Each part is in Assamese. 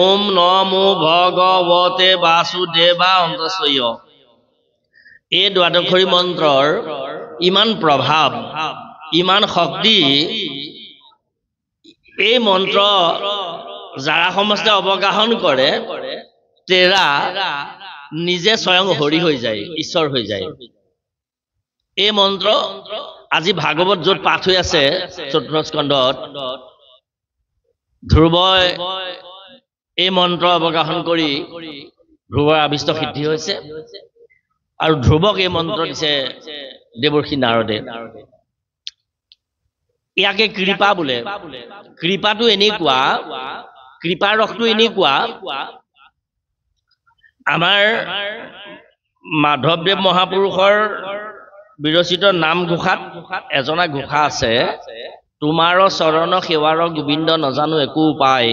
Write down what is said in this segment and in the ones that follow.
ওম নমো ভগৱতে বাসুদেৱা অন্তস্বয় এই দ্বাদশী মন্ত্ৰৰ ইমান প্ৰভাৱ ইমান শক্তি এই মন্ত্ৰ যাৰা সমস্তে অবগাহন কৰে তেৰা নিজে স্বয়ং হৰি হৈ যায় ঈশ্বৰ হৈ যায় এই মন্ত্ৰ আজি ভাগৱত যত পাঠ হৈ আছে চতুৰ্থ স্কন্ধত ধ্ৰুৱই এই মন্ত্ৰ অবগাহন কৰি ধ্ৰুৱৰ আবিষ্ট সিদ্ধি হৈছে আৰু ধ্ৰুৱক এই মন্ত্ৰ দিছে দেৱৰ্ষি নাৰদে ইয়াকে কৃপা বোলে কৃপাটো এনেকুৱা কৃপাৰ ৰসটো এনেকুৱা আমাৰ মাধৱদেৱ মহাপুৰুষৰ বিৰচিত নাম ঘোষাত এজনা ঘোষা আছে তোমাৰ চৰণ সেৱাৰ গোবিন্দ নজানো একো উপায়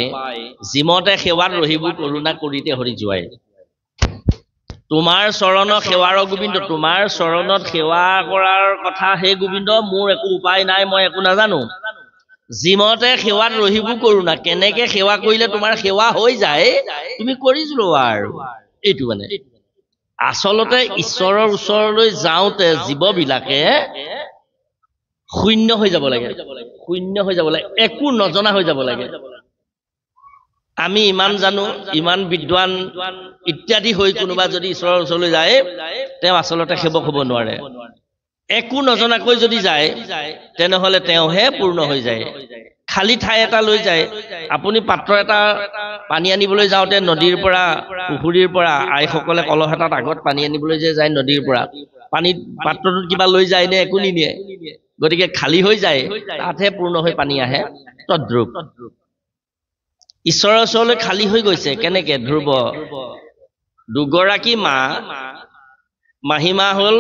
জিমতে সেৱাত ৰহিব কৰুণা কৰিতে হৰি জুৱাই তোমাৰ চৰণ সেৱাৰ গোবিন্দ তোমাৰ চৰণত সেৱা কৰাৰ কথা হে গোবিন্দ মোৰ একো উপায় নাই মই একো নাজানো জিমতে সেৱাত ৰহিব কৰুণা কেনেকে সেৱা কৰিলে তোমাৰ সেৱা হৈ যায় তুমি কৰি যোৱা আৰু এইটো মানে আসলতে ঈশ্বৰৰ ওচৰলৈ যাওঁতে জীৱবিলাকে শূন্য হৈ যাব লাগে একো নজনা হৈ যাব লাগে আমি ইমান জানো ইমান বিদ্বান ইত্যাদি হৈ কোনোবা যদি ঈশ্বৰৰ ওচৰলৈ যায় তেওঁ আসলতে সেৱক হ'ব নোৱাৰে একো নজনাকৈ যদি যায় তেনেহলে তেওঁহে পূৰ্ণ হৈ যায় খালি ঠাই এটা লৈ যায় আপুনি পাত্ৰ এটা পানী আনিবলৈ যাওঁতে নদীৰ পৰা পুখুৰীৰ পৰা আইসকলে কলহ এটাত আগত পানী আনিবলৈ যে যায় নদীৰ পৰা পানীত পাত্ৰটোত কিবা লৈ যায় নে একো নিনিয়ে গতিকে খালি হৈ যায় তাতহে পূৰ্ণ হৈ পানী আহে তদ্ৰূপ ঈশ্বৰৰ ওচৰলৈ খালি হৈ গৈছে কেনেকে ধ্ৰুৱ দুগৰাকী মাহিমা হল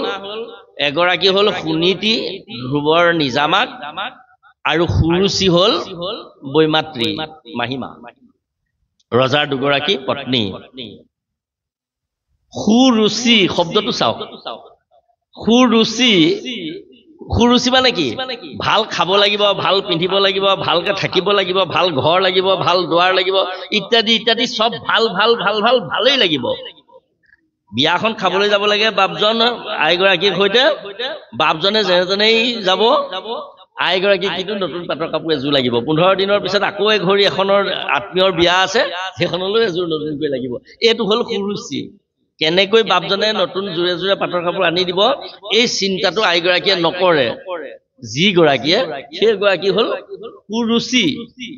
এগৰাকী হল সুনীতি ধ্ৰুৱৰ নিজামাক আৰু সুৰুচি হল বৈমাত্ৰী মাহিমা ৰজাৰ দুগৰাকী পত্নী সুৰুচি শব্দটো চাওক সুৰুচি মানে কি ভাল খাব লাগিব ভাল পিন্ধিব লাগিব ভালকে থাকিব লাগিব ভাল ঘৰ লাগিব ভাল দুৱাৰ লাগিব ইত্যাদি ইত্যাদি সব ভাল ভাল ভাল ভাল ভালেই লাগিব বিয়াখন খাবলৈ যাব লাগে বাপজন আইগৰাকীৰ সৈতে বাপজনে যেনেই যাব আইগৰাকী কিন্তু নতুন পাটৰ কাপোৰ এযোৰ লাগিব 15 দিনৰ পিছত আকৌ এঘৰী এখনৰ আত্মীয়ৰ বিয়া আছে সেইখনলৈ এযোৰ নতুনকৈ লাগিব এইটো হল সুৰুচি কেনেকৈ বাপজনে নতুন জোৰে জোৰে পাটৰ কাপোৰ আনি দিব এই চিন্তাটো আইগৰাকীয়ে নকৰে যি গৰাকীয়ে সেই গৰাকী হল সুৰুচি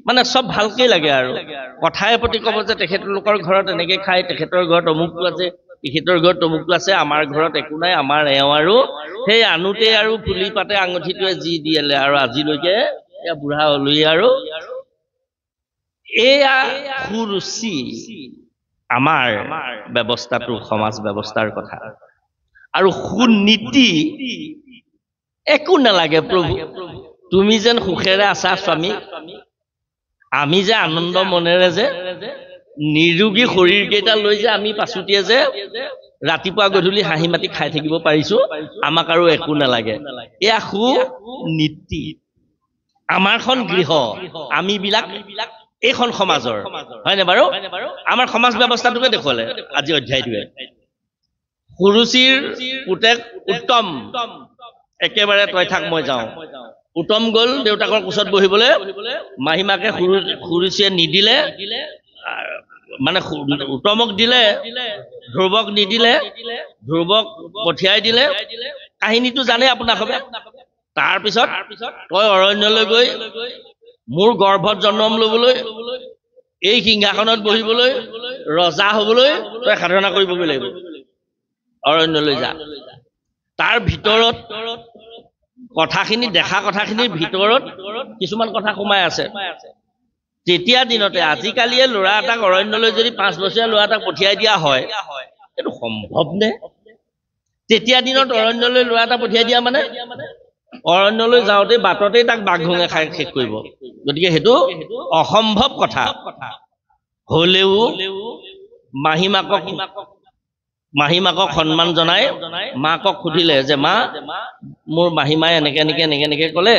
মানে সব ভালকৈ লাগে আৰু কথাই প্ৰতি ক'ব যে তেখেতলোকৰ ঘৰত এনেকৈ খায় তেখেতৰ ঘৰত অমুকটো আছে তেখেতৰ ঘৰত তমুকটো আছে আমাৰ ঘৰত একো নাই আমাৰ এওঁ আৰু সেই আনোতে আৰু ফুলি পাতে আঙঠিটোৱে যি দিলে আৰু আজিলৈকে এয়া বুঢ়া হলই আৰু এয়া সুৰুচি আমাৰ ব্যৱস্থাটো সমাজ ব্যৱস্থাৰ কথা আৰু সুনীতি একো নালাগে প্ৰভু তুমি যেন সুখেৰে আছা স্বামী আমি যে আনন্দ মনেৰে যে নিৰোগী শৰীৰ কেইটা লৈ যে আমি পাছুটিয়ে যে ৰাতিপুৱা গধূলি হাঁহি মাতি খাই থাকিব পাৰিছো আমাক আৰু একো নালাগে এয়া সুনীতি আমাৰখন গৃহ আমি বিলাক এইখন সমাজৰ হয় নে বাৰু আমাৰ সমাজ ব্যৱস্থাটোকে দেখুৱালে আজি অধ্যায়টোৱে সুৰুচিৰ পুতেক উত্তম একেবাৰে তই থাক মই যাওঁ উত্তম গল দেউতাকৰ কোচত বহিবলৈ মাহিমাকে সুৰুচিয়ে নিদিলে মানে উত্তমক দিলে ধ্ৰুৱক নিদিলে ধ্ৰুৱক পঠিয়াই দিলে কাহিনীটো জানে আপোনাক হবে তাৰপিছত তই অৰণ্যলৈ গৈ মোৰ গৰ্ভত জন্ম লবলৈ এই সিংহাসনত বহিবলৈ ৰজা হবলৈ তই সাধনা কৰিবগৈ লাগিব অৰণ্যলৈ যা তাৰ ভিতৰত কথাখিনি দেখা কথাখিনিৰ ভিতৰত কিছুমান কথা সোমাই আছে তেতিয়া দিনতে আজিকালিয়ে ল'ৰা এটাক অৰণ্যলৈ যদি 5 বছৰীয়া ল'ৰা এটাক পঠিয়াই দিয়া হয় এইটো সম্ভৱ নে তেতিয়া দিনত অৰণ্যলৈ ল'ৰা এটা পঠিয়াই দিয়া মানে অৰণ্যলৈ যাওঁতে বাটতেই তাক বাঘুঙে খাই শেষ কৰিব গতিকে সেইটো অসম্ভৱ কথা হলেও মাহিমাকক সন্মান জনাই মাকক সুধিলে যে মা মোৰ মাহিমাই এনেকে ক'লে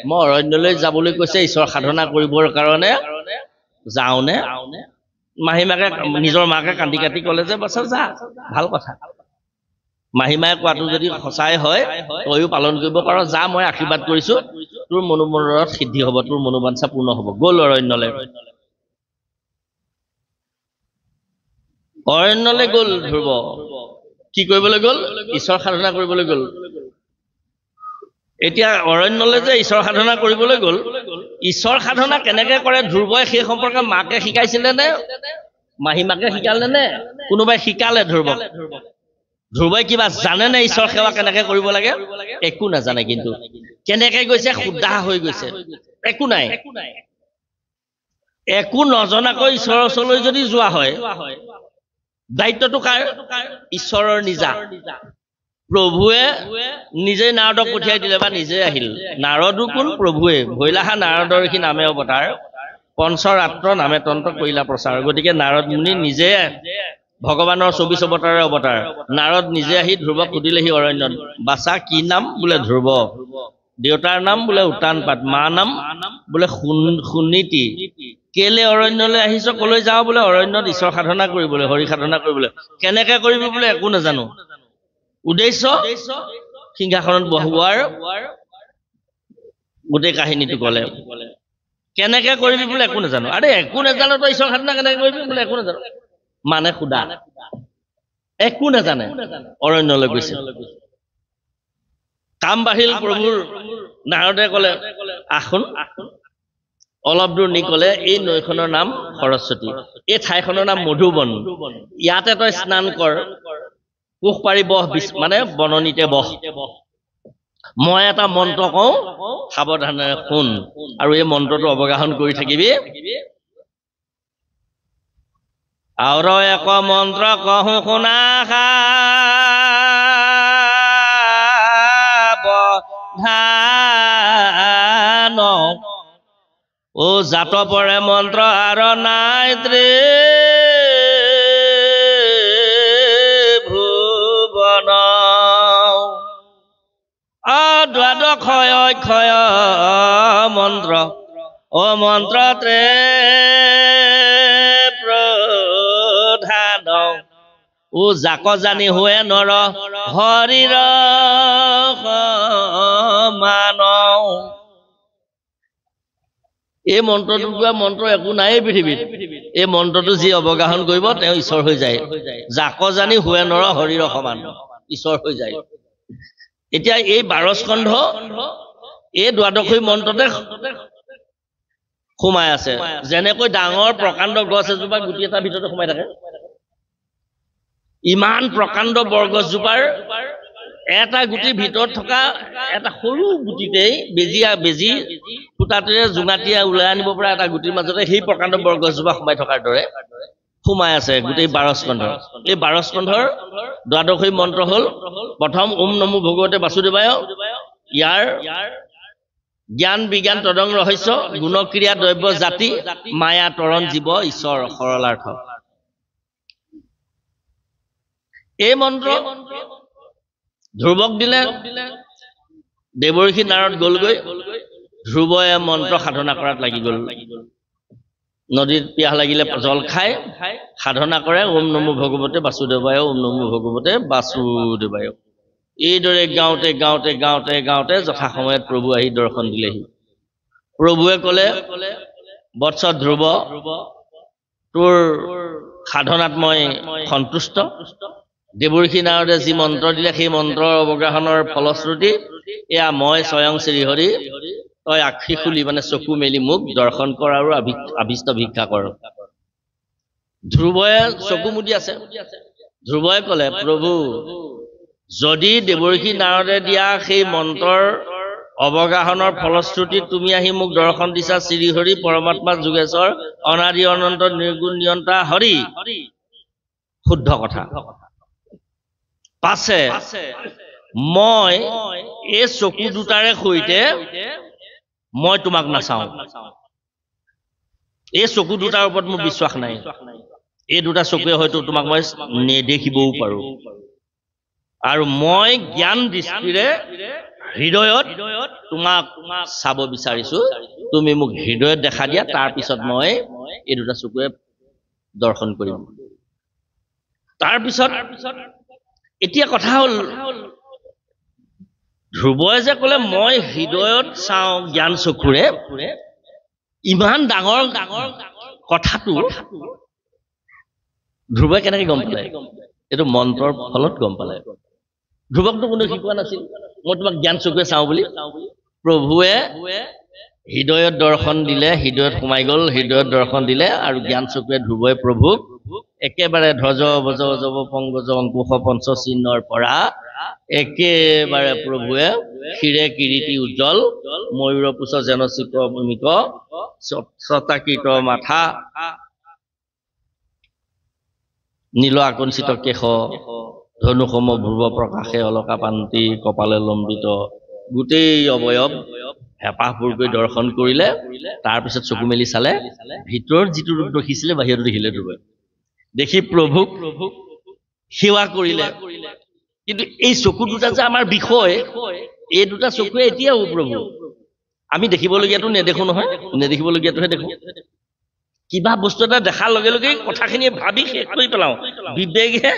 মই অৰণ্যলৈ যাবলৈ কৈছে ঈশ্বৰ সাধনা কৰিবৰ কাৰণে যাওঁনে মাহীমাকে নিজৰ মাকে কান্দি কাটি ক'লে যে বাচ্ছা যা ভাল কথা মাহীমায়ে কোৱাটো যদি সঁচাই হয় তইও পালন কৰিব পাৰ যা মই আশীৰ্বাদ কৰিছো তোৰ মনোমনত সিদ্ধি হ'ব তোৰ মনোবাঞ্ছা পূৰ্ণ হ'ব গ'ল অৰণ্যলৈ গ'ল ধ্ৰুৱ কি কৰিবলৈ গ'ল ঈশ্বৰ সাধনা কৰিবলৈ গ'ল এতিয়া অৰণ্যলৈ যে ঈশ্বৰ সাধনা কৰিবলৈ গ'ল ঈশ্বৰ সাধনা কেনেকে কৰে ধ্ৰুৱই সেই সম্পৰ্কে মাকে শিকাইছিলে নে মাহীমাকে শিকালে নে কোনোবাই শিকালে ধ্ৰুৱই কিবা জানে নে ঈশ্বৰ সেৱা কেনেকে কৰিব লাগে একো নাজানে কিন্তু কেনেকে গৈছে শুদ্ধা হৈ গৈছে একো নাই একো নজনাকৈ ঈশ্বৰৰ ওচৰলৈ যদি যোৱা হয় দায়িত্বটো কাৰ ঈশ্বৰৰ নিজা প্ৰভুৱে নিজে নাৰদক পঠিয়াই দিলে বা নিজে আহিল নাৰদো কোন প্ৰভুৱে ভৈলাহা নাৰদৰ সি নামে অৱতাৰ পঞ্চৰাত্ৰ নামে তন্ত্ৰ কৰিলা প্ৰচাৰ গতিকে নাৰদ মুনি নিজে ভগৱানৰ 24 অৱতাৰৰ অৱতাৰ নাৰদ নিজে আহি ধ্ৰুৱক সুধিলেহি অৰণ্যত বাচা কি নাম বোলে ধ্ৰুৱ দেউতাৰ নাম বোলে উত্তানপাত মা নাম বোলে সুনীতি কেলে অৰণ্যলৈ আহিছ কলৈ যাওঁ বোলে অৰণ্যত ঈশ্বৰ সাধনা কৰিবলৈ হৰি সাধনা কৰিবলৈ কেনেকে কৰিবি বোলে একো নাজানো উদ্দেশ্য সিংহাসনত বহোৱাৰ গোটেই কাহিনীটো ক'লে কেনেকে কৰিবি বোলে একো নাজানো আৰে একো নাজানো তই ঈশ্বৰ সাধনা কেনেকে কৰিবি বোলে একো নাজানো মানে খুদা একো নাজানে অৰণ্যলৈ গৈছে কাম বাঢ়িল প্ৰভুৰ নাৰদে ক'লে আহোন অলপ দূৰ নি ক'লে এই নৈখনৰ নাম সৰস্বতী এই ঠাইখনৰ নাম মধুবন ইয়াতে তই স্নান কৰ কোষ পাৰি বহ মানে বননিতে বহ মই এটা মন্ত্ৰ কওঁ সাৱধানেৰে শুন আৰু এই মন্ত্ৰটো অৱগাহন কৰি থাকিবি আৰু এক মন্ত্ৰ কহো শুনা সাৱধান ও জাত পৰে মন্ত্ৰ আৰু নাই ত্ৰিভুৱন দ্বাদশয় অক্ষয় মন্ত্ৰ ও মন্ত্ৰ প্ৰধান ও জাক জানি হুৱে নৰ হৰিৰ সমান এই মন্ত্ৰটো কোৱা মন্ত্ৰ একো নাই পৃথিৱীত এই মন্ত্ৰটো যি অৱগাহন কৰিব তেওঁ ঈশ্বৰ হৈ যায় জাক জানি হুৱে নৰ হৰিৰ সমান ঈশ্বৰ হৈ যায় এতিয়া এই 12 স্কন্ধ এই দ্বাদশী মন্ত্ৰতে সোমাই আছে যেনেকৈ ডাঙৰ প্ৰকাণ্ড গছ এজোপা গুটি এটা ভিতৰতে সোমাই থাকে ইমান প্ৰকাণ্ড বৰগছজোপাৰ এটা গুটিৰ ভিতৰত থকা এটা সৰু গুটিতেই বেজি ফুটাটোৰে জোঙাটিয়ে ওলাই আনিব পৰা এটা গুটিৰ মাজতে সেই প্ৰকাণ্ড বৰগছজোপা সোমাই থকাৰ দৰে সোমাই আছে গোটেই 12 স্কন্ধ এই 12 স্কন্ধৰ দ্বাদশী মন্ত্ৰ হ'ল প্ৰথম ওম নমো ভগৱতে বাসুদেৱায় ইয়াৰ জ্ঞান বিজ্ঞান তদং ৰহস্য গুণক্ৰিয়া দ্ৰব্য জাতি মায়া তৰণ জীৱ ঈশ্বৰ সৰলাৰ্থ এই মন্ত্ৰ ধ্ৰুৱক দিলে দেৱৰ্ষি নাৰদ গ'লগৈ ধ্ৰুৱয়ে মন্ত্ৰ সাধনা কৰাত লাগি গ'ল নদীত পিয়াহ লাগিলে জল খাই সাধনা কৰে ওম নমো ভগৱতে বাসুদেৱায় ওম নমো ভগৱতে বাসুদেৱায় এইদৰে গাওঁতে গাওঁতে গাওঁতে গাওঁতে যথা সময়ত প্ৰভু আহি দৰ্শন দিলেহি প্ৰভুৱে ক'লে বৎস ধ্ৰুৱ তোৰ সাধনাত মই সন্তুষ্ট দেৱৰ্ষি নাৰদে যি মন্ত্ৰ দিলে সেই মন্ত্ৰৰ অৱগাহনৰ ফলশ্ৰুতি এয়া মই স্বয়ং শ্ৰীহৰি তই আখি খুলি মানে চকু মেলি মোক দৰ্শন কৰ আৰু আভিষ্ট ভিক্ষা কৰ ধ্ৰুৱয়ে চকু মুদি আছে ধ্ৰুৱয়ে ক'লে প্ৰভু যদি দেৱৰ্ষি নাৰদে দিয়া সেই মন্ত্ৰৰ অৱগাহনৰ ফলশ্ৰুতি তুমি আহি মোক দৰ্শন দিছা শ্ৰীহৰি পৰমাত্মা যোগেশ্বৰ অনাদি অনন্ত নিৰ্গুণ নিয়ন্তা হৰি শুদ্ধ কথা পাছে মই এই চকু দুটাৰে সৈতে মই তোমাক নাচাওঁ এই চকু দুটাৰ ওপৰত মোৰ বিশ্বাস নাই এই দুটা চকুৱে হয়তো তোমাক মই নেদেখিবও পাৰো আৰু মই জ্ঞান দৃষ্টিৰে হৃদয়ত তোমাক চাব বিচাৰিছো তুমি মোক হৃদয়ত দেখা দিয়া তাৰ পিছত মই এই দুটা চকুৱে দৰ্শন কৰিম। তাৰপিছত এতিয়া কথা হ'ল ধ্ৰুৱই যে ক'লে মই হৃদয়ত চাওঁ জ্ঞান চকুৰে, ইমান ডাঙৰ কথাটো ধ্ৰুৱই কেনেকে গম পালে? এইটো মন্ত্ৰৰ ফলত গম পালে। ধ্ৰুৱকটো কোনেও শিকোৱা নাছিল মই তোমাক জ্ঞান চকুৰে চাওঁ বুলি। প্ৰভুৱে হৃদয়ত দৰ্শন দিলে, হৃদয়ত সোমাই গ'ল, হৃদয়ত দৰ্শন দিলে আৰু জ্ঞান চকুৰে ধ্ৰুৱই প্ৰভুক একেবাৰে ধ্বজ বজ জৱ পংগজ অংকুশ পঞ্চচিহ্নৰ পৰা একেবাৰে প্ৰভুৱে ক্ষীৰে কিৰীটি উজ্জ্বল ময়ূৰ পুছ যেন চিক ভূমিক ছটাকৃত মাথা নীল আকঞ্চিত কেশ ধনুসম ভ্ৰুৱ প্ৰকাশে অলকা পান্তি কপালে লম্বিত, গোটেই অৱয়ব হেঁপাহবোৰ গৈ দৰ্শন কৰিলে। তাৰপিছত চকু মেলি চালে, ভিতৰত যিটো ৰূপ দেখিছিলে বাহিৰতো দেখিলে ধ্ৰুৱই। দেখি প্ৰভুক সেৱা কৰিলে। কিন্তু এই চকু দুটা যে আমাৰ বিষয়, এই দুটা চকুৱে এতিয়াও প্ৰভু আমি দেখিবলগীয়াটো নেদেখো নহয়, নেদেখিবলগীয়াটোহে দেখো। কিবা বস্তু এটা দেখাৰ লগে লগে কথাখিনি ভাবি শেষ কৰি পেলাও বিবেকে।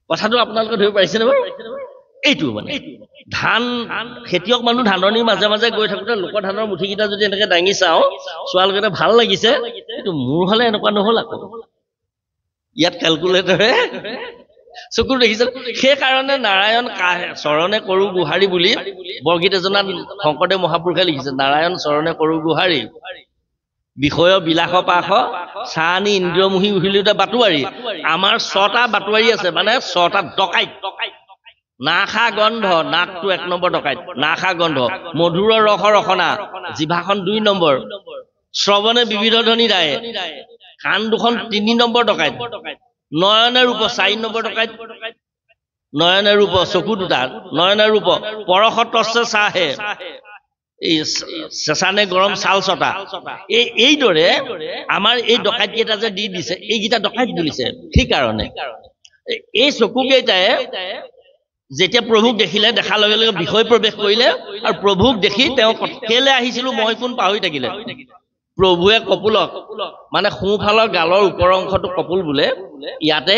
কথাটো আপোনালোকে ধৰিব পাৰিছেনে বাৰু? এইটো মানে ধান খেতিয়ক মানুহ ধাননিৰ মাজে মাজে গৈ থাকোঁতে লোকৰ ধানৰ মুঠিকেইটা যদি এনেকে দাঙি চাওঁ, চোৱাৰ লগতে ভাল লাগিছে, কিন্তু মোৰ হলে এনেকুৱা নহল আকৌ। ইয়াত কেলকুলেটৰে চকু দেখিছে। সেইকাৰণে নাৰায়ণ চৰণে কৰো গুহাৰি বুলি বৰগীত এজনাত শংকৰদেৱ মহাপুৰুষে লিখিছে, নাৰায়ণ চৰণে কৰো গুহাৰি বিষয় বিলাস পাশ চানি ইন্দ্ৰিয়মোহী উহিলিতে বাটুৱাৰী। আমাৰ 6টা বাটুৱাৰী আছে, মানে 6টা ডকাইত। নাখা গন্ধ, নাকটো 1 নম্বৰ ডকাইত, নাখা গন্ধ। মধুৰ ৰস ৰসনা, জিভাখন 2 নম্বৰ। শ্ৰৱণে বিবিধ ধ্বনি দায়ে, কাণ দুখন 3 নম্বৰ ডকাইত। নয়নে ৰূপ 4 নম্বৰ ডকাইত, নয়নে ৰূপ চকু দুটা, নয়নে ৰূপ পৰশ তস্ছে চাহে, এই চেঁচানে গৰম ছাল 6টা। এইদৰে আমাৰ এই ডকাইত কেইটা যে দি দিছে, এইকেইটা ডকাইত বুলিছে। সেইকাৰণে এই চকুকেইটাই যেতিয়া প্ৰভুক দেখিলে, দেখাৰ লগে লগে বিষয় প্ৰৱেশ কৰিলে আৰু প্ৰভুক দেখি তেওঁ কেলে আহিছিলো মই কোন পাহৰি থাকিলে। প্ৰভুৱে কপুলক, মানে সোঁফালৰ গালৰ ওপৰ অংশটো কপুল বোলে, ইয়াতে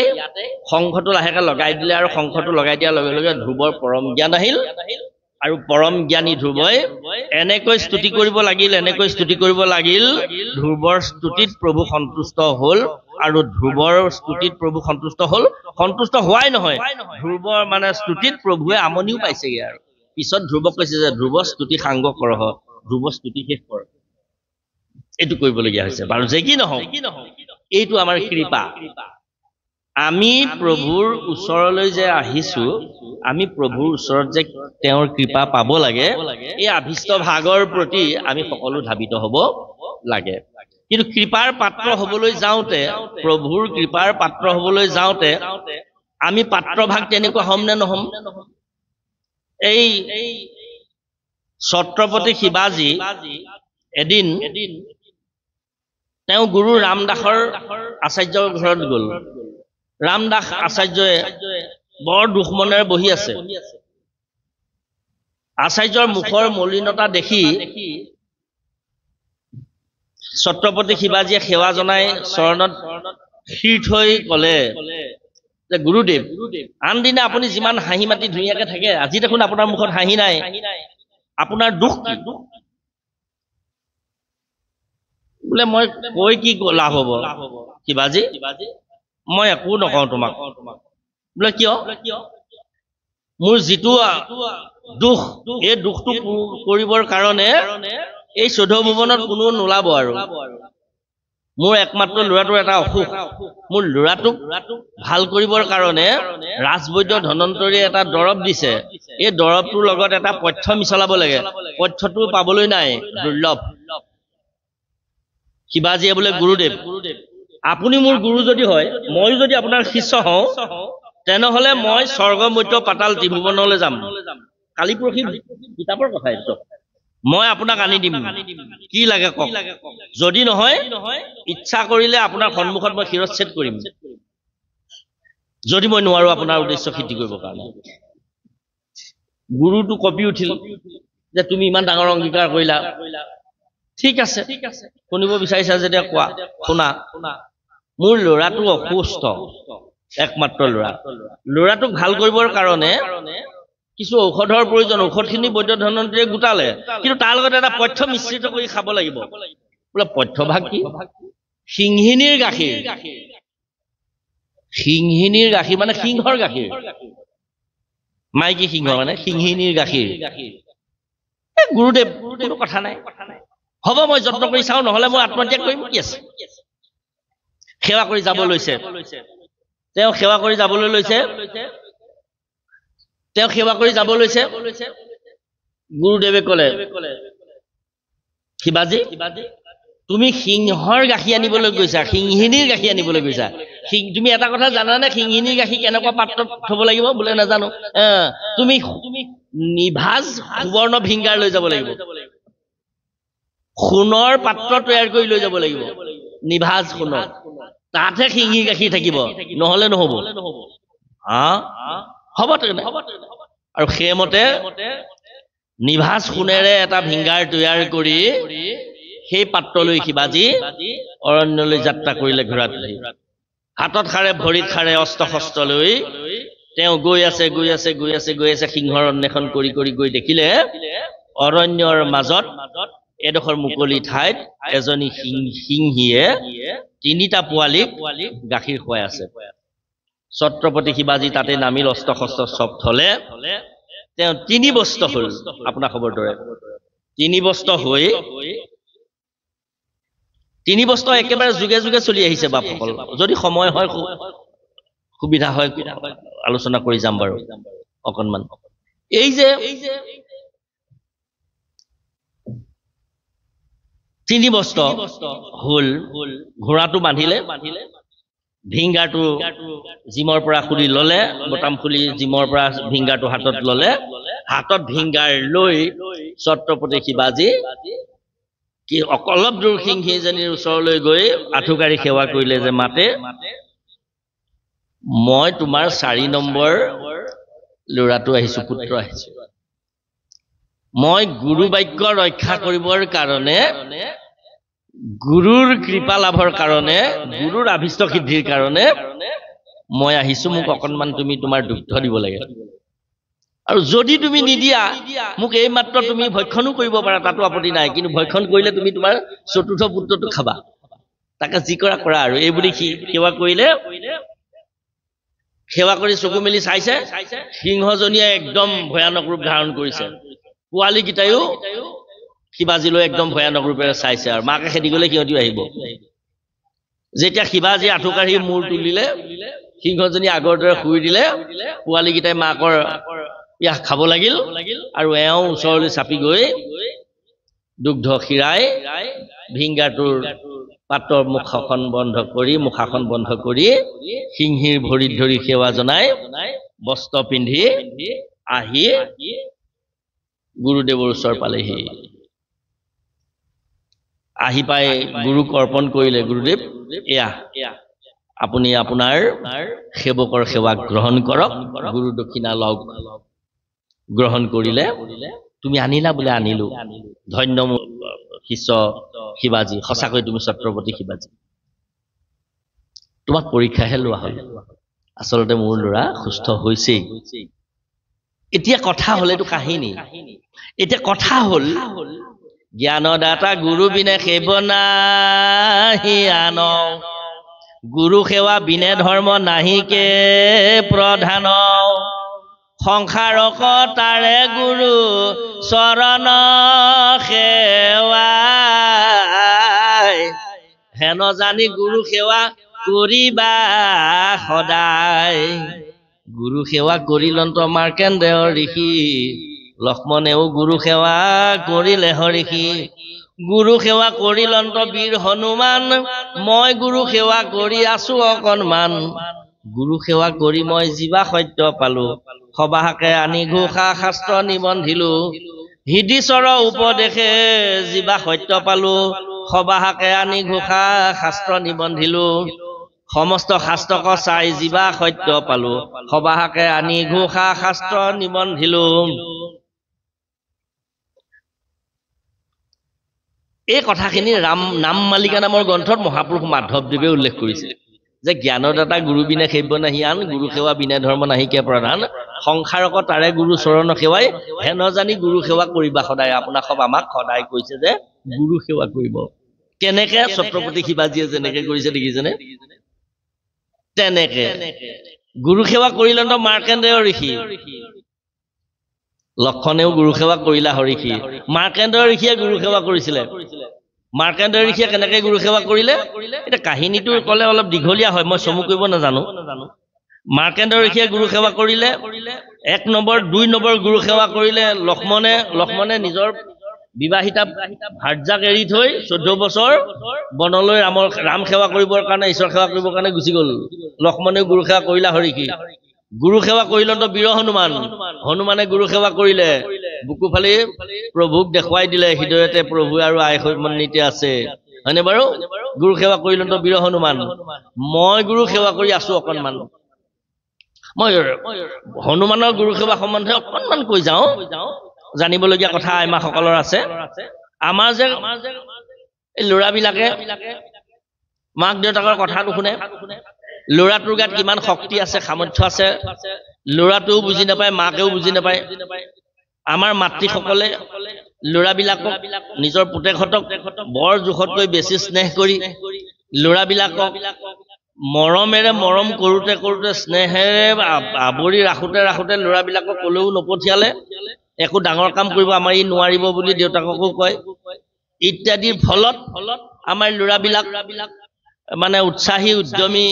শংখটো লাহেকে লগাই দিলে আৰু শংখটো লগাই দিয়াৰ লগে লগে ধ্ৰুৱৰ পৰম জ্ঞান আহিল। আৰু পৰম জ্ঞানী ধ্ৰুৱই এনেকৈ স্তুতি কৰিব লাগিল, এনেকৈ স্তুতি কৰিব লাগিল। ধ্ৰুৱৰ স্তুতিত প্ৰভু সন্তুষ্ট হল, আৰু ধ্ৰুৱৰ স্তুতিত প্ৰভু সন্তুষ্ট হল। সন্তুষ্ট হোৱাই নহয়, ধ্ৰুৱৰ মানে স্তুতিত প্ৰভুৱে আমনিও পাইছেগে। আৰু পিছত ধ্ৰুৱক কৈছে যে ধ্ৰুৱ স্তুতি সাংগ কৰহ, ধ্ৰুৱ স্তুতি শেষ কৰ। এইটো কৰিবলগীয়া হৈছে। বাৰু যে কি নহওক, এইটো আমাৰ কৃপা। আমি প্ৰভুৰ ওচৰলৈ যে আহিছো, আমি প্ৰভুৰ ওচৰত যে তেওঁৰ কৃপা পাব লাগে, এই আভিষ্ট ভাগৰ প্ৰতি আমি সকলো ধাবিত হব লাগে। কিন্তু কৃপাৰ পাত্ৰ হবলৈ যাওঁতে, প্ৰভুৰ কৃপাৰ পাত্ৰ হবলৈ যাওঁতে আমি পাত্ৰ ভাগ তেনেকুৱা হম নে নহম? এই ছত্ৰপতি শিৱাজী এদিন তেওঁ গুৰু ৰামদাসৰ আচাৰ্যৰ ঘৰত গ'ল। ৰামদাস আচাৰ্যই বৰ দুখ মনেৰে বহি আছে। আচাৰ্যৰ মুখৰ মলিনতা দেখি ছত্ৰপতি শিৱাজীয়ে সেৱা জনাই চৰণত শিৰ থৈ কলে যে গুৰুদেৱ, আন দিনা আপুনি যিমান হাঁহি মাতি ধুনীয়াকে থাকে, আজি দেখোন আপোনাৰ মুখত হাঁহি নাই, আপোনাৰ দুখ কি? বোলে মই কৈ কি লাভ হব শিৱাজী, মই একো নকওঁ তোমাক। বোলে কিয়? মোৰ যিটো দুখ, এই দুখটো কৰিবৰ কাৰণে এই 14 ভুৱনত কোনো নোলাব। আৰু মোৰ একমাত্ৰ ল'ৰাটোৰ এটা অসুখ, মোৰ ল'ৰাটোক ভাল কৰিবৰ কাৰণে ৰাজবৈদ্য ধনন্তৰীয়ে এটা দৰৱ দিছে। এই দৰৱটোৰ লগত এটা পথ্য মিছলাব লাগে, পথ্যটো পাবলৈ নাই, দুৰ্লভ। শিৱাজীয়ে বোলে গুৰুদেৱ, আপুনি মোৰ গুৰু যদি হয়, ময়ো যদি আপোনাৰ শিষ্য হওঁ, তেনেহলে মই স্বৰ্গ মধ্য পাতাল ত্ৰিভুৱনলৈ যাম। কালি পৰহি কিতাপৰ কথা এইটো। মই আপোনাক আনি দিম, কি লাগে কওক। যদি নহয়, ইচ্ছা কৰিলে আপোনাৰ সন্মুখত মই শিৰচ্ছেদ কৰিম, যদি মই নোৱাৰো আপোনাৰ উদ্দেশ্য সিদ্ধি কৰিবৰ কাৰণে। গুৰুটো কঁপি উঠিল যে তুমি ইমান ডাঙৰ অংগীকাৰ কৰিলা, ঠিক আছে শুনিব বিচাৰিছা যেতিয়া কোৱা শুনা মোৰ ল'ৰাটো অসুস্থ একমাত্ৰ ল'ৰাটোক ভাল কৰিবৰ কাৰণে কিছু ঔষধৰ প্ৰয়োজন ঔষধখিনি বৈদ্য ধনন্তীয়ে গোটালে কিন্তু তাৰ লগত এটা পথ্য মিশ্ৰিত কৰি খাব লাগিব বোলে পথ্যভাগ কি সিংহিনীৰ গাখীৰ মানে সিংহৰ গাখীৰ মাইকী সিংহ মানে সিংহিনীৰ গাখীৰ গুৰুদেৱ কোনো কথা নাই হ'ব মই যত্ন কৰি চাওঁ নহ'লে মই আত্মত্যাগ কৰিম কি আছে সেৱা কৰি যাব লৈছে তেওঁ সেৱা কৰি যাবলৈ লৈছে গুৰুদেৱে ক'লে শিৱাজী তুমি সিংহৰ গাখীৰ আনিবলৈ গৈছা সিংহিনীৰ গাখীৰ আনিবলৈ গৈছা তুমি এটা কথা জানানে সিংহিনীৰ গাখীৰ কেনেকুৱা পাত্ৰত থব লাগিব বোলে নাজানো তুমি নিভাজ সুবৰ্ণ ভিংগাৰ লৈ যাব লাগিব সোণৰ পাত্ৰ তৈয়াৰ কৰি লৈ যাব লাগিব নিভাজ সোণৰ তাতহে সিংহীৰ গাখীৰ থাকিব নহ'লে নহ'ব হ'ব আৰু সেইমতে নিভাজ সোণেৰে এটা ভিংগাৰ তৈয়াৰ কৰি সেই পাত্ৰলৈ শিৱাজী অৰণ্যলৈ যাত্ৰা কৰিলে ঘোঁৰাত হাতত খাৰে ভৰিত খাৰে অস্ত্ৰ শস্ত্ৰ লৈ তেওঁ গৈ আছে সিংহৰ অন্বেষণ কৰি গৈ দেখিলে অৰণ্যৰ মাজত এডোখৰ মুকলি ঠাইত এজনী সিংহীয়ে 3টা পোৱালীক গাখীৰ খুৱাই আছে ছত্ৰপতি শিৱাজী তাতে নামিল অস্ত্ৰ শস্ত্ৰ চব থলে তেওঁ 3 বস্ত্ৰ হ'ল আপোনাৰ খবৰ দৰে 3 বস্ত্ৰ হৈ 3 বস্ত্ৰ একেবাৰে যুগে যুগে চলি আহিছে বাপসকল যদি সময় হয় সুবিধা হয় আলোচনা কৰি যাম বাৰু অকণমান এই যে 3 বস্ত্ৰ হ'ল ঘোঁৰাটো বান্ধিলে ভিংগাৰটো জিমৰ পৰা খুলি ললে বটাম খুলি জিমৰ পৰা ভিংগাৰটো হাতত ললে হাতত ভিংগাৰ লৈ ছত্ৰপতি শিৱাজী কি অলপ দূৰ সিংহীজনীৰ ওচৰলৈ গৈ আঠুকাৰী সেৱা কৰিলে যে মাতে মই তোমাৰ 4 নম্বৰ ল'ৰাটো আহিছো পুত্ৰ আহিছো মই গুৰু বাক্য ৰক্ষা কৰিবৰ কাৰণে গুৰুৰ কৃপা লাভৰ কাৰণে গুৰুৰ আভিষ্ট সিদ্ধিৰ কাৰণে মই আহিছো মোক অকণমান তুমি তোমাৰ দুগ্ধ দিব লাগে আৰু যদি তুমি নিদিয়া মোক এই মাত্ৰ তুমি ভক্ষণো কৰিব পাৰা তাতো আপত্তি নাই কিন্তু ভক্ষণ কৰিলে তুমি তোমাৰ চতুৰ্থ পুত্ৰটো খাবা তাকে যি কৰা আৰু এই বুলি সেৱা কৰিলে সেৱা কৰি চকু মেলি চাইছে সিংহজনীয়ে একদম ভয়ানক ৰূপ ধাৰণ কৰিছে পোৱালী গিটায়ো শিৱাজীলৈ একদম ভয়ানক ৰূপেৰে চাইছে আৰু মাকে খেদি গলে সিহঁতিও আহিব যেতিয়া শিৱাজী আঠুকাঢ়ি মূৰ তুলিলে সিংহজনী আগৰ দৰে শুই দিলে পোৱালী গিটাই মাকৰ ইয়া খাব লাগিল আৰু এওঁ ওচৰলৈ চাপি গৈ দুগ্ধ খিৰাই ভিংগাৰটোৰ পাতৰ মুখাখন বন্ধ কৰি সিংহীৰ ভৰিত ধৰি সেৱা জনাই বস্ত্ৰ পিন্ধি আহি গুৰুদেৱৰ ওচৰ পালেহি আহি পাই গুৰুক অৰ্পণ কৰিলে গুৰুদেৱ এয়া আপুনি আপোনাৰ সেৱকৰ সেৱা গ্ৰহণ কৰক গুৰু দক্ষিণা লওক গ্ৰহণ কৰিলে তুমি আনিলা বোলে আনিলো ধন্য শিষ্য শিৱাজী সঁচাকৈ তুমি ছত্ৰপতি শিৱাজী তোমাক পৰীক্ষাহে লোৱা হ'ল আচলতে মোৰ ল'ৰা সুস্থ হৈছেই এতিয়া কথা হ'ল এইটো কাহিনী এতিয়া কথা হ'ল জ্ঞানদাতা গুৰু বিনে সেৱ নাহি আন গুৰু সেৱা বিনে ধৰ্ম নাহিকে প্ৰধান সংসাৰক তাৰে গুৰু চৰণ সেৱা হেন জানি গুৰু সেৱা কৰিবা সদায় গুৰু সেৱা কৰিলন্ত মাৰ্কেন্দ্ৰ ঋষি লক্ষ্মণেও গুৰু সেৱা কৰিলে হৰিষি গুৰু সেৱা কৰিলন্ত বীৰ হনুমান মই গুৰু সেৱা কৰি আছো অকণমান গুৰু সেৱা কৰি মই জীৱা সত্য পালো সবাহাকে আনি ঘোষা শাস্ত্ৰ নিবন্ধিলো হৃদিচৰ উপদেশে জীৱা সত্য পালো সবাহাকে আনি ঘোষা শাস্ত্ৰ নিবন্ধিলো সমস্ত শাস্ত্ৰক চাই জীৱা সত্য পালো সবাহাকে আনি ঘোষা শাস্ত্ৰ নিবন্ধিলো এই কথাখিনি নাম মালিকা নামৰ গ্ৰন্থত মহাপুৰুষ মাধৱদেৱে উল্লেখ কৰিছে যে জ্ঞানৰ দাতা গুৰু বিনে সেব্য নাহি আন, গুৰু সেৱা বিনে ধৰ্ম নাহি কে প্ৰধান, সংসাৰক তাৰে গুৰু চৰণ সেৱাই, হেন জানি গুৰু সেৱা কৰিবা সদায়। আপোনাক আমাক সদায় কৈছে যে গুৰু সেৱা কৰিব। কেনেকে ছত্ৰপতি শিৱাজীয়ে যেনেকে কৰিছে দেখিছেনে? তেনেকে গুৰু সেৱা কৰিলে তো মাৰ্কেন্দ্ৰেয় ঋষি, লক্ষণেও গুৰু সেৱা কৰিলা হৰিষি। মাৰ্কেন্দ্ৰেয় ঋষিয়ে গুৰু সেৱা কৰিছিলে। মাৰ্কেন্দ্ৰেয় ঋষিয়ে কেনেকে গুৰু সেৱা কৰিলে? এতিয়া কাহিনীটো কলে অলপ দীঘলীয়া হয়, মই চমু কৰিব নাজানো। মাৰ্কেন্দ্ৰেয় ঋষিয়ে গুৰু সেৱা কৰিলে 1 নম্বৰ। 2 নম্বৰ গুৰু সেৱা কৰিলে লক্ষ্মণে নিজৰ বিবাহিতা ভাৰ্যাক এৰি থৈ 14 বছৰ বনলৈ ৰাম সেৱা কৰিবৰ কাৰণে, ঈশ্বৰ সেৱা কৰিবৰ কাৰণে গুচি গল। লক্ষ্মণেও গুৰু সেৱা কৰিলা হৰিষি। গুৰু সেৱা কৰিলে তো বীৰ হনুমানে গুৰু সেৱা কৰিলে, বুকু ফালি প্ৰভুক দেখুৱাই দিলে হৃদয়তে প্ৰভু আৰু আই সমন্বিতে আছে, হয়নে বাৰু? গুৰু সেৱা কৰিলে তো বীৰ হনুমান। মই গুৰু সেৱা কৰি আছো অকণমান, মই হনুমানৰ গুৰু সেৱা সম্বন্ধে অকণমান কৈ যাওঁ, জানিবলগীয়া কথা আইমাসকলৰ আছে। আমাৰ যে এই ল'ৰাবিলাকে মাক দেউতাকৰ কথা নুশুনে, ল'ৰাটোৰ গাত কিমান শক্তি আছে, সামৰ্থ্য আছে, ল'ৰাটোও বুজি নাপায়, মাকেও বুজি নাপায়। আমাৰ মাতৃসকলে ল'ৰাবিলাকক নিজৰ পুতেকহঁতক বৰ জোখতকৈ বেছি স্নেহ কৰি ল'ৰাবিলাকক মৰমেৰে মৰম কৰোঁতে স্নেহেৰে আৱৰি ৰাখোঁতে ল'ৰাবিলাকক কলৈও নপঠিয়ালে। একো ডাঙৰ কাম কৰিব আমাৰ ই নোৱাৰিব বুলি দেউতাককো কয় ইত্যাদিৰ ফলত আমাৰ ল'ৰাবিলাক মানে উৎসাহী উদ্যমী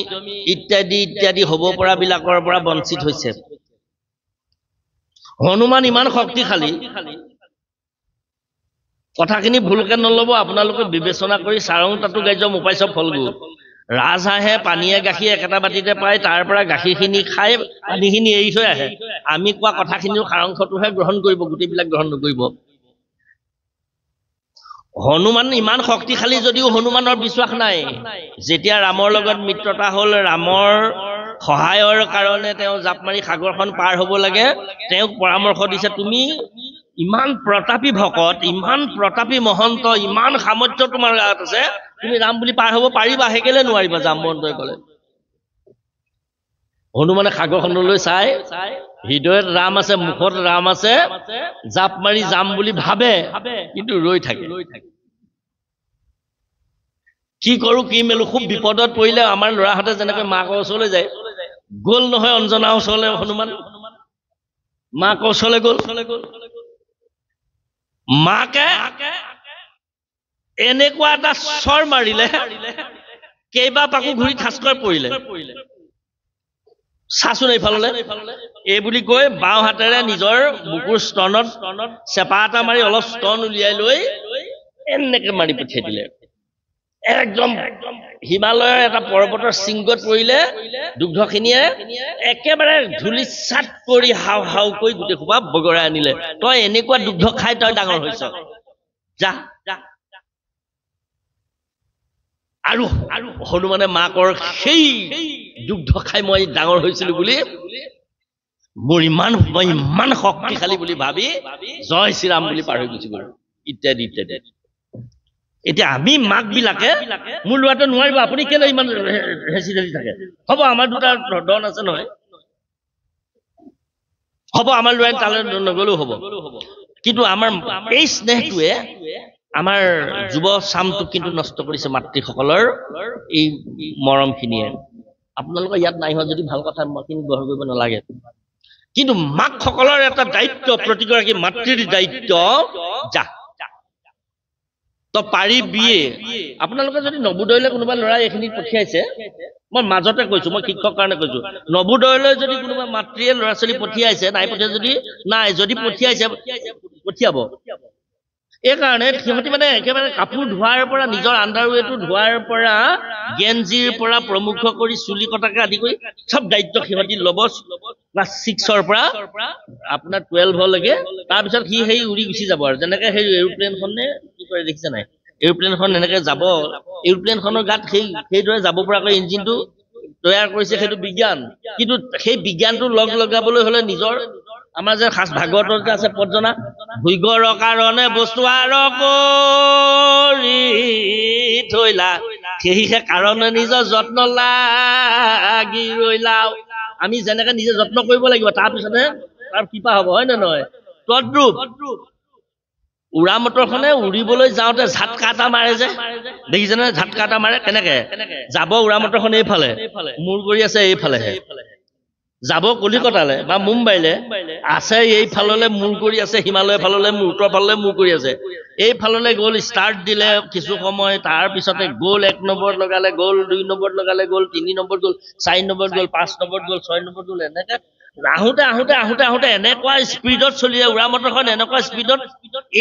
ইত্যাদি হ'ব পৰা বিলাকৰ পৰা বঞ্চিত হৈছে। হনুমান ইমান শক্তিশালী, কথাখিনি ভুলকে নলব, আপোনালোকে বিবেচনা কৰি চাৰং তাতো গাজ্য মোপাইছ ফলগু। ৰাজহাঁহে পানীয়ে গাখীৰ একেটা বাতিতে পায়, তাৰ পৰা গাখীৰখিনি খাই পানীখিনি এৰি থৈ আহে। আমি কোৱা কথাখিনিও সাৰাংশটোহে গ্ৰহণ কৰিব, গোটেইবিলাক গ্ৰহণ নকৰিব। হনুমান ইমান শক্তিশালী যদিও হনুমানৰ বিশ্বাস নাই। যেতিয়া ৰামৰ লগত মিত্ৰতা হ'ল, ৰামৰ সহায়ৰ কাৰণে তেওঁ জাপ মাৰি সাগৰখন পাৰ হ'ব লাগে, তেওঁক পৰামৰ্শ দিছে, তুমি ইমান প্ৰতাপী ভকত, ইমান প্ৰতাপী মহন্ত, ইমান সামৰ্থ্য তোমাৰ গাত আছে, তুমি ৰাম বুলি পাৰ হ'ব পাৰিবা, সেইকেলে নোৱাৰিবা? জামবন্তই ক'লে। হনুমানে সাগৰখনলৈ চাই, হৃদয়ত ৰাম আছে, মুখত ৰাম আছে, জাপ মাৰি যাম বুলি ভাবে, কিন্তু ৰৈ থাকে। কি কৰো কি মেলো, খুব বিপদত পৰিলে আমাৰ ল'ৰাহঁতে যেনেকৈ মাকৰ ওচৰলৈ যায়, গ'ল নহয় অঞ্জনাৰ ওচৰলৈ হনুমান, মাকৰ ওচৰলৈ গ'ল। মাকে এনেকুৱা এটা চৰ মাৰিলে, কেইবা পাকো ঘূৰি ঠাচকৈ পৰিলে। চাচোন এইফাললৈ, এই বুলি কৈ বাওঁ হাতেৰে নিজৰ বুকুৰ স্তনত চেপা এটা মাৰি অলপ স্তন উলিয়াই লৈ এনেকে মাৰি পঠিয়াই দিলে। একদম হিমালয়ৰ এটা পৰ্বতৰ শৃংগত পৰিলে, দুগ্ধখিনিয়ে একেবাৰে ধূলি চাট কৰি হাও হাও কৰি গোটেই সোপা বগৰাই আনিলে। তই এনেকুৱা দুগ্ধ খাই তই ডাঙৰ হৈছ, যা। আৰু হনুমানে মাকৰ সেই দুগ্ধ খাই মই ডাঙৰ হৈছিলো বুলি, মই ইমান শক্তিশালী বুলি ভাবি জয় শ্ৰীৰাম বুলি পাৰ হৈ গুচি গ'ল, ইত্যাদি। এতিয়া আমি মাক বিলাকে, মোৰ ল'ৰাটো নোৱাৰিব, আপুনি কেলে ইমান হেঁচি ঢেঁচি থাকে, হ'ব আমাৰ দুটা দন আছে নহয়, হ'ব আমাৰ ল'ৰাই তালৈ নগলেও হ'ব। কিন্তু আমাৰ এই স্নেহটোৱে আমাৰ যুৱ চামটোক কিন্তু নষ্ট কৰিছে। মাতৃসকলৰ এই মৰমখিনিয়ে, আপোনালোকৰ ইয়াত নাই হোৱা যদি ভাল কথা, কিন্তু গ্ৰহণ কৰিব নালাগে। কিন্তু মাকসকলৰ এটা দায়িত্ব, প্ৰতিগৰাকী মাতৃৰ দায়িত্ব, যা তই পাৰিবিয়ে। আপোনালোকে যদি নৱোদয়লৈ কোনোবা ল'ৰা এইখিনিত পঠিয়াইছে, মই মাজতে কৈছো, মই শিক্ষক কাৰণে কৈছো, নৱোদয়লৈ যদি কোনোবা মাতৃয়ে ল'ৰা ছোৱালী পঠিয়াইছে, নাই পঠিয়াই যদি নাই, যদি পঠিয়াইছে পঠিয়াব। এই কাৰণে সিহঁতি মানে একেবাৰে কাপোৰ ধোৱাৰ পৰা, নিজৰ আণ্ডাৰৱেৰটো ধোৱাৰ পৰা, গেঞ্জিৰ পৰা প্ৰমুখ কৰি চুলি কটাকে আদি কৰি চব দায়িত্ব সিহঁতি ল'ব। ক্লাছ 6ৰ পৰা আপোনাৰ 12লৈকে, তাৰপিছত সি সেই উৰি গুচি যাব। আৰু যেনেকে সেই এৰোপ্লেনখনে কি কৰে দেখিছে নাই, এৰোপ্লেনখন এনেকে যাব, এৰোপ্লেনখনৰ গাত সেইদৰে যাব পৰাকৈ ইঞ্জিনটো তৈয়াৰ কৰিছে, সেইটো বিজ্ঞান। কিন্তু সেই বিজ্ঞানটো লগাবলৈ হলে নিজৰ আমাৰ যে খাস ভাগৱতত আছে পদজনা ভুইগৰ কাৰণে বস্তু আৰ কৰি থৈলা সেয়েহে কাৰণে নিজৰ যত্ন লাগি ৰৈলা আমি যেনেকে নিজে যত্ন কৰিব লাগিব তাৰপিছতে তাৰ কৃপা হ'ব হয় নে নহয় তদ্ৰূপ উৰা মটৰখনে উৰিবলৈ যাওঁতে ঝাটকা এটা মাৰে যে দেখিছেনে ঝাটকা এটা মাৰে কেনেকে যাব উৰা মটৰখন এইফালে মূৰ কৰি আছে এইফালেহে যাব কলিকতালে বা মুম্বাইলে আছে এইফাললে মূৰ কৰি আছে হিমালয় ফাললে মূৰ উত্তৰ ফাললে মূৰ কৰি আছে এইফাললে গ'ল ষ্টাৰ্ট দিলে কিছু সময় তাৰ পিছতে গ'ল 1 নম্বৰ লগালে গ'ল 2 নম্বৰ লগালে গ'ল 3 নম্বৰ গ'ল 4 নম্বৰ গ'ল 5 নম্বৰ গ'ল 6 নম্বৰ গ'ল এনেকে আহোঁতে আহোঁতে আহোঁতে আহোঁতে এনেকুৱা স্পীডত চলি উৰা মটৰখন এনেকুৱা স্পীডত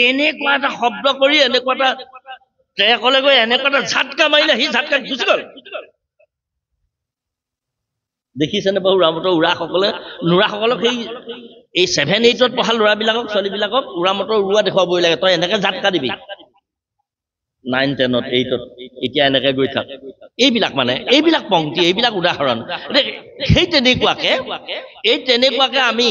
এনেকুৱা এটা শব্দ কৰি এনেকুৱা এটা ট্ৰেকলে গৈ এনেকুৱা এটা ঝাটকা মাৰিলে সি ঝাটকা গুচি গ'ল দেখিছেনে বাৰু উৰা মটৰ উৰাসকলে নুৰাসকলক এই 7-8ত পঢ়া ল'ৰাবিলাকক ছোৱালীবিলাকক উৰা মটৰ উৰুৱা দেখুৱাবই লাগে তই এনেকে ঝাটকা দিবি 9-10ত 8ত এতিয়া এনেকে গৈ থাক এইবিলাক পংক্তি এইবিলাক উদাহৰণ সেই তেনেকুৱাকে আমি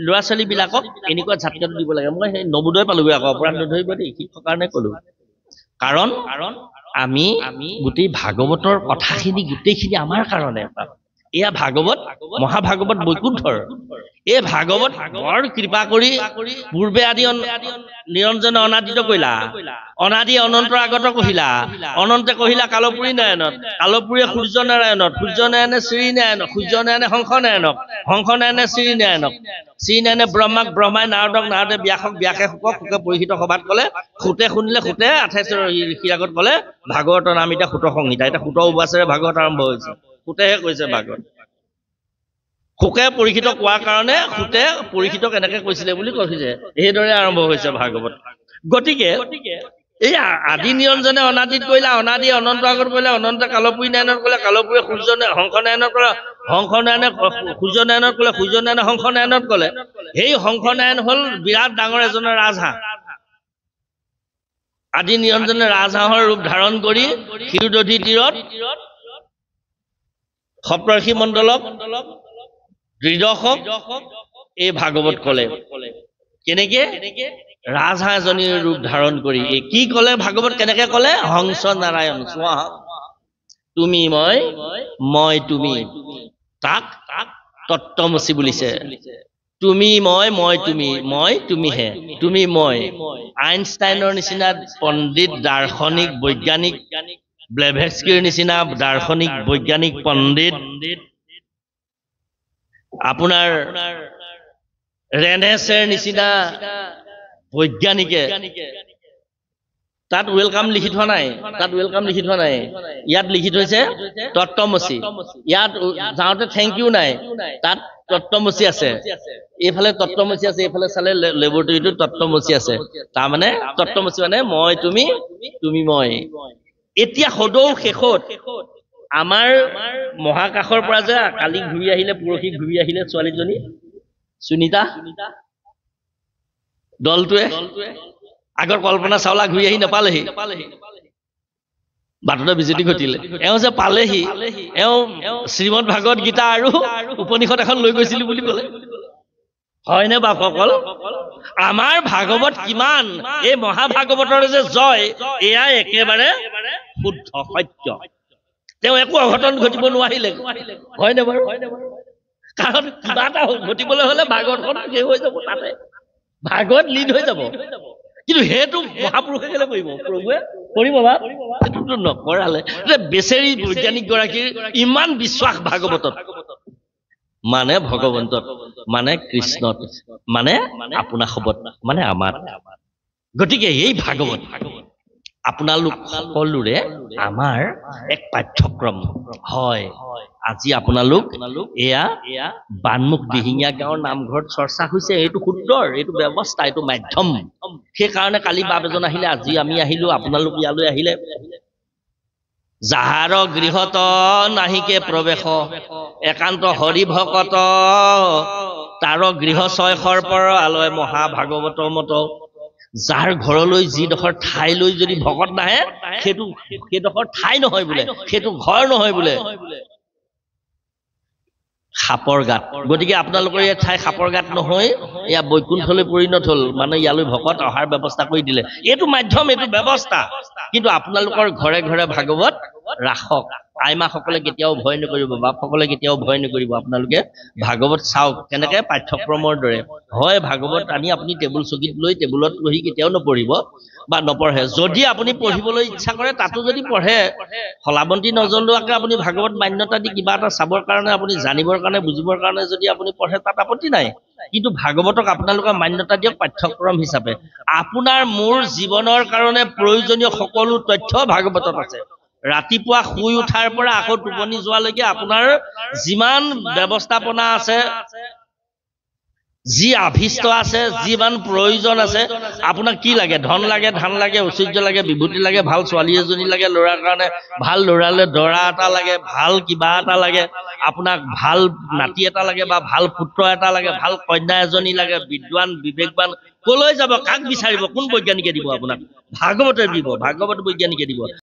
ল'ৰা ছোৱালীবিলাকক এনেকুৱা ঝাটকাটো দিব লাগে মই সেই নবোদয় পালোগৈ আকৌ অপৰাধ নধৰিব দেই শিক্ষকৰ কাৰণে ক'লো কাৰণ আমি গোটেই ভাগৱতৰ কথাখিনি গোটেইখিনি আমাৰ কাৰণে এয়া ভাগৱত মহাভাগৱত বৈকুণ্ঠৰ এই ভাগৱত বৰ কৃপা কৰি পূৰ্বে আদি নিৰঞ্জনে অনাদিত কৰিলা অনাদি অনন্তৰ আগত কহিলা অনন্তে কহিলা কালপুৰী নাৰায়ণত কালপুৰীয়ে সূৰ্য নাৰায়ণত সূৰ্য নাৰায়ণে শ্ৰীনাৰায়ণক সূৰ্য নাৰায়ণে হংস নাৰায়ণক হংস নাৰায়ণে শ্ৰীনাৰায়ণক শ্ৰীনাৰায়ণে ব্ৰহ্মাক ব্ৰহ্মাই নাৰদক নাৰদে ব্যাসক ব্যাসে শুকক শুকে পৰীক্ষিত সভাত ক'লে সুতে শুনিলে সুতে 28 ঋষিৰ আগত ক'লে ভাগৱতৰ নাম এতিয়া সুত সংহিতা এতিয়া সুত উবাচেৰে ভাগৱত আৰম্ভ হৈছে সুতেহে কৈছে ভাগৱত সুকে পৰীক্ষিত কোৱাৰ কাৰণে সুতে পৰীক্ষিতক এনেকে কৈছিলে বুলি কৈছে এইদৰে আৰম্ভ হৈছে ভাগৱত গতিকে এই আদি নিৰঞ্জনে অনাদিত কৰিলা অনাদি অনন্ত আগত কৰিলে অনন্ত কালপুৰী নাৰায়ণত ক'লে কালপুৰীয়ে সূৰ্য হংস নাৰায়ণত ক'লে হংস নাৰায়ণে সূৰ্য নাৰায়ণত ক'লে সূৰ্য নাৰায়ণে হংস নাৰায়ণত ক'লে সেই হংস নাৰায়ণ হ'ল বিৰাট ডাঙৰ এজনৰ ৰাজহাঁহ আদি নিৰঞ্জনে ৰাজহাঁহৰ ৰূপ ধাৰণ কৰি ক্ষীৰোদধি তীৰত সপ্তৰ্ষি মণ্ডলক দৃঢ়ক এই ভাগৱত ক'লে কেনেকে ৰাজহাঁহ এজনীৰ ৰূপ ধাৰণ কৰি এই কি ক'লে ভাগৱত কেনেকে ক'লে হংস নাৰায়ণ চোৱা তুমি মই তুমি তাক তত্ত্বমসি বুলিছে তুমি মই তুমিহে তুমি মই আইনষ্টাইনৰ নিচিনা পণ্ডিত দাৰ্শনিক বৈজ্ঞানিক ব্লেভেস্কিৰ নিচিনা দাৰ্শনিক বৈজ্ঞানিক পণ্ডিত আপোনাৰ ৰেনেছেৰ নিচিনা বৈজ্ঞানিকে তাত ওয়েলকাম লিখি থোৱা নাই ইয়াত লিখি থৈছে তত্ত্বমসি ইয়াত যাওঁতে থেংক ইউ নাই তাত তত্ত্বমসি আছে এইফালে তত্ত্বমসি আছে এইফালে চালে লেবৰেটৰীটো তত্ত্বমসি আছে তাৰমানে তত্ত্বমসি মানে মই তুমি মই এতিয়া সদৌ শেষত আমাৰ মহাকাশৰ পৰা যে কালি ঘূৰি আহিলে পৰহি ঘূৰি আহিলে ছোৱালীজনী সুনিতা দলটোৱে আগৰ কল্পনা চাওলা ঘূৰি আহি নাপালেহি বাটতে বিজুতি ঘটিলে এওঁ যে পালেহি এওঁ শ্ৰীমদ ভাগৱত গীতা আৰু উপনিষদ এখন লৈ গৈছিলো বুলি ক'লে হয়নে বাপসকল আমাৰ ভাগৱত কিমান এই মহাভাগৱতৰ যে জয় এয়া একেবাৰে শুদ্ধ সত্য তেওঁ একো অঘটন ঘটিব নোৱাৰিলে হয়নে বাৰু কাৰণ কিবা এটা ঘটিবলৈ হলে ভাগৱতখন শেষ হৈ যাব তাতে ভাগৱত লীন হৈ যাব কিন্তু সেইটো মহাপুৰুষে কেলে কৰিব প্ৰভুৱে কৰিব বা সেইটোতো নকৰালে বেচেৰি বৈজ্ঞানিক গৰাকীৰ ইমান বিশ্বাস ভাগৱতত মানে ভগৱন্তত মানে কৃষ্ণত মানে আপোনাৰ খবত মানে আমাৰ গতিকে এই ভাগৱত আপোনালোক সকলোৰে আমাৰ এক পাঠ্যক্ৰম হয় আজি আপোনালোক এয়া বানমুখ দিহিঙীয়া গাঁৱৰ নামঘৰত চৰ্চা হৈছে এইটো সুন্দৰ এইটো ব্যৱস্থা এইটো মাধ্যম সেইকাৰণে কালি বাপ এজন আহিলে আজি আমি আহিলো আপোনালোক ইয়ালৈ আহিলে যাহাৰ গৃহত নাহিকে প্ৰৱেশ একান্ত হৰি ভকত তাৰ গৃহ ছয় সৰ্পৰ আলয় মহাভাগৱত মত যাৰ ঘৰলৈ যিডোখৰ ঠাইলৈ যদি ভকত নাহে সেইডোখৰ ঠাই নহয় বোলে সেইটো ঘৰ নহয় বোলে সাপৰ গাত গতিকে আপোনালোকৰ ইয়াত ঠাই সাপৰ গাত নহয় এয়া বৈকুণ্ঠলৈ পৰিণত হ'ল মানে ইয়ালৈ ভকত অহাৰ ব্যৱস্থা কৰি দিলে এইটো মাধ্যম এইটো ব্যৱস্থা কিন্তু আপোনালোকৰ ঘৰে ঘৰে ভাগৱত ৰাখক আইমাসকলে কেতিয়াও ভয় নকৰিব বাপসকলে কেতিয়াও ভয় নকৰিব আপোনালোকে ভাগৱত চাওক কেনেকে পাঠ্যক্ৰমৰ দৰে হয় ভাগৱত আনি আপুনি টেবুল চকীত লৈ টেবুলত বহি কেতিয়াও নপঢ়িব বা নপঢ়ে যদি আপুনি পঢ়িবলৈ ইচ্ছা কৰে তাতো যদি পঢ়ে ফলাবন্তী নজ্বলোৱাকৈ আপুনি ভাগৱত মান্যতা দি কিবা এটা চাবৰ কাৰণে আপুনি জানিবৰ কাৰণে বুজিবৰ কাৰণে যদি আপুনি পঢ়ে তাত আপত্তি নাই কিন্তু ভাগৱতক আপোনালোকে মান্যতা দিয়ক পাঠ্যক্ৰম হিচাপে আপোনাৰ মোৰ জীৱনৰ কাৰণে প্ৰয়োজনীয় সকলো তথ্য ভাগৱতত আছে ৰাতিপুৱা শুই উঠাৰ পৰা আকৌ টোপনি যোৱালৈকে আপোনাৰ যিমান ব্যৱস্থাপনা আছে যি আভিষ্ট আছে যিমান প্ৰয়োজন আছে আপোনাক কি লাগে ধন লাগে ধান লাগে ঐশ্বৰ্য লাগে বিভূতি লাগে ভাল ছোৱালী এজনী লাগে ল'ৰাৰ কাৰণে ভাল ল'ৰালে দৰা এটা লাগে ভাল কিবা এটা লাগে আপোনাক ভাল নাতি এটা লাগে বা ভাল পুত্ৰ এটা লাগে ভাল কন্যা এজনী লাগে বিদ্বান বিবেকবান কলৈ যাব কাক বিচাৰিব কোন বৈজ্ঞানিকে দিব আপোনাক ভাগৱতে দিব ভাগৱত বৈজ্ঞানিকে দিব